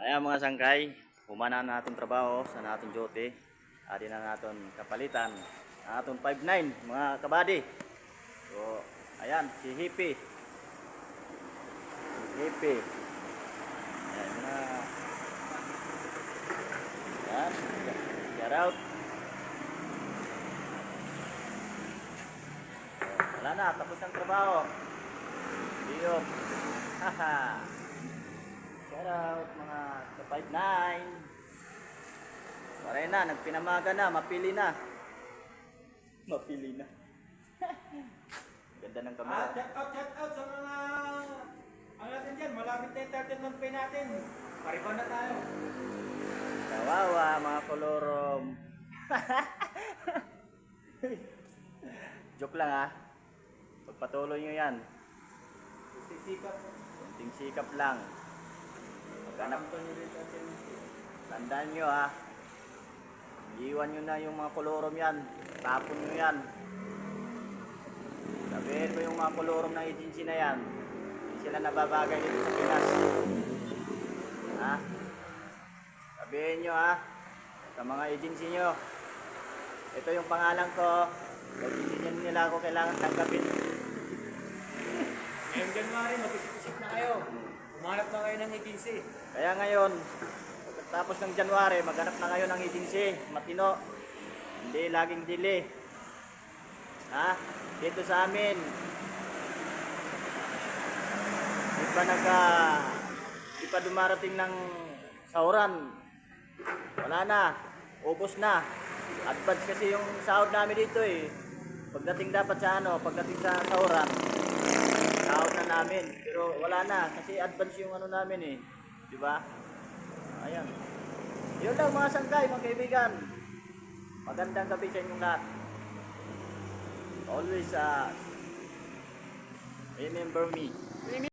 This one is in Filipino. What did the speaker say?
Ayan mga sangkay, humana na natin trabaho sa natin duty. Adi na natin kapalitan. Natin 5-9 mga kabady. So, ayan, si Hippie. Hippie. Ayan na. Ayan, shout out. So, wala na, tapos ng trabaho. Diyop. Haha. Shout out mga ka-5-9. Maray na, nagpinamaga na, mapili na. Mapili na. Ganda ng kamera. Shout out sa mga ano natin dyan, malapit na yung 13th pay natin. Pariban na tayo. Kawawa mga kolorom. Joke lang ha. Pagpatuloy nyo yan. Sisikap. Kunting sikap lang. Maghanap. Tandaan nyo ha. Iwan nyo na yung mga kolorom yan. Tapon nyo yan. Sabihin mo yung mga kolorom ng agency na yan. Hindi sila nababagay dito sa Pinas. Ha? Sabihin nyo ha. Sa mga agency nyo. Ito yung pangalan ko. Kaya hindi nila ako kailangan tanggapin. Ngayong January, mag-isip-isip na kayo. Umanap na kayo ng agency. Kaya ngayon, pagkatapos ng January, maghanap na kayo ng agency. Matino. Hindi laging delay. Ha? Dito sa amin. Di pa dumarating ng sahuran. Wala na. Ubos na. Advance kasi yung sahod namin dito eh. Pagdating dapat sa pagdating sa sahuran, sahod na namin. Pero wala na kasi advance yung namin eh. Di ba? Ayan. Yun lang mga sangkay, mga kaibigan. Magandang gabi sa inyong lahat. Always remember me.